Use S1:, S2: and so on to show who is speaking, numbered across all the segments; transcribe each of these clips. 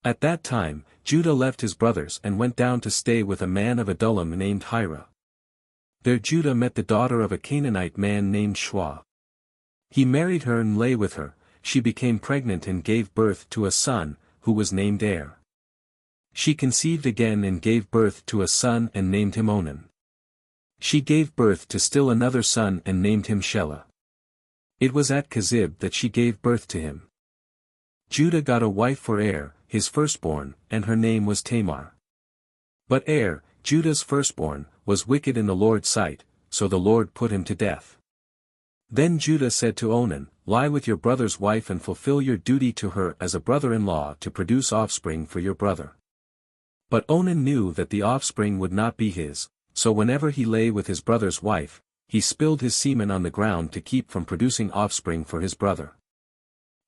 S1: At that time, Judah left his brothers and went down to stay with a man of Adullam named Hira. There Judah met the daughter of a Canaanite man named Shelah. He married her and lay with her. She became pregnant and gave birth to a son, who was named Er. She conceived again and gave birth to a son and named him Onan. She gave birth to still another son and named him Shelah. It was at Kezib that she gave birth to him. Judah got a wife for Er, his firstborn, and her name was Tamar. But Er, Judah's firstborn, was wicked in the Lord's sight, so the Lord put him to death. Then Judah said to Onan, "Lie with your brother's wife and fulfill your duty to her as a brother-in-law to produce offspring for your brother." But Onan knew that the offspring would not be his, so whenever he lay with his brother's wife, he spilled his semen on the ground to keep from producing offspring for his brother.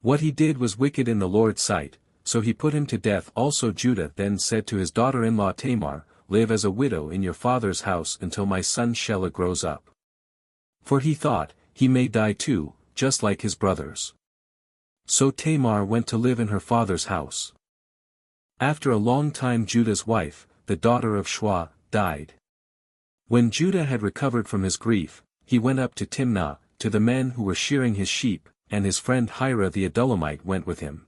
S1: What he did was wicked in the Lord's sight, so he put him to death. Also Judah then said to his daughter-in-law Tamar, "Live as a widow in your father's house until my son Shelah grows up." For he thought, he may die too, just like his brothers. So Tamar went to live in her father's house. After a long time Judah's wife, the daughter of Shelah, died. When Judah had recovered from his grief, he went up to Timnah, to the men who were shearing his sheep, and his friend Hira the Adullamite went with him.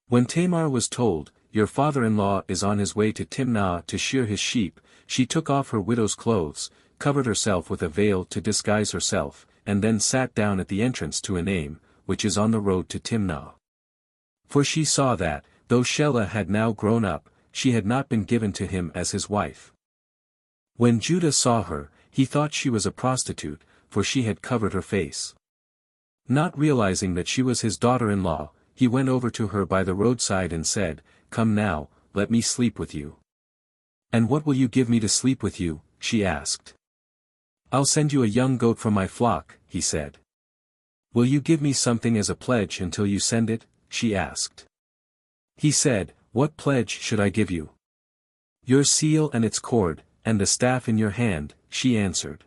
S1: When Tamar was told, "Your father-in-law is on his way to Timnah to shear his sheep," she took off her widow's clothes, covered herself with a veil to disguise herself, and then sat down at the entrance to Enaim, which is on the road to Timnah. For she saw that, though Shelah had now grown up, she had not been given to him as his wife. When Judah saw her, he thought she was a prostitute, for she had covered her face. Not realizing that she was his daughter-in-law, he went over to her by the roadside and said, "Come now, let me sleep with you." "And what will you give me to sleep with you?" she asked. "I'll send you a young goat from my flock," he said. "Will you give me something as a pledge until you send it?" she asked. He said, "What pledge should I give you?" "Your seal and its cord, and the staff in your hand," she answered.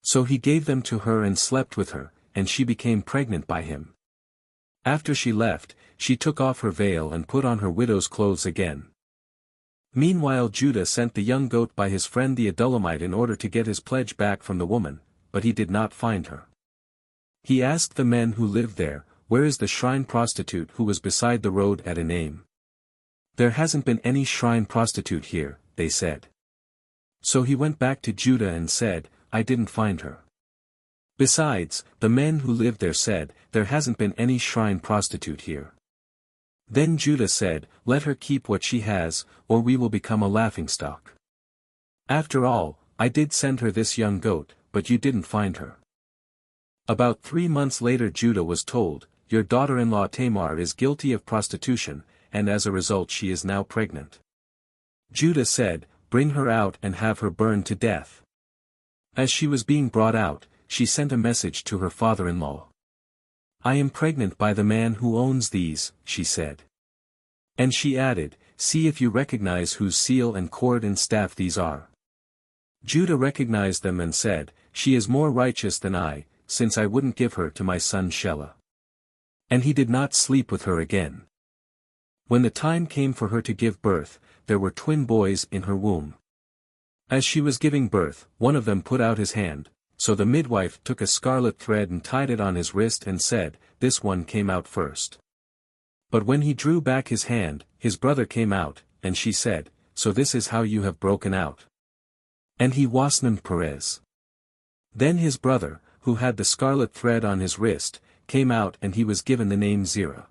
S1: So he gave them to her and slept with her, and she became pregnant by him. After she left, she took off her veil and put on her widow's clothes again. Meanwhile Judah sent the young goat by his friend the Adullamite in order to get his pledge back from the woman, but he did not find her. He asked the men who lived there, "Where is the shrine prostitute who was beside the road at Enaim?" "There hasn't been any shrine prostitute here," they said. So he went back to Judah and said, "I didn't find her." Besides, the men who lived there said, "There hasn't been any shrine prostitute here." Then Judah said, "Let her keep what she has, or we will become a laughingstock. After all, I did send her this young goat, but you didn't find her." About 3 months later Judah was told, "Your daughter-in-law Tamar is guilty of prostitution, and as a result she is now pregnant." Judah said, "Bring her out and have her burned to death." As she was being brought out, she sent a message to her father-in-law. "I am pregnant by the man who owns these," she said. And she added, "See if you recognize whose seal and cord and staff these are." Judah recognized them and said, "She is more righteous than I, since I wouldn't give her to my son Shelah." And he did not sleep with her again. When the time came for her to give birth, there were twin boys in her womb. As she was giving birth, one of them put out his hand, so the midwife took a scarlet thread and tied it on his wrist and said, "This one came out first." But when he drew back his hand, his brother came out, and she said, "So this is how you have broken out." And he wasnamed Perez. Then his brother, who had the scarlet thread on his wrist, came out and he was given the name Zerah.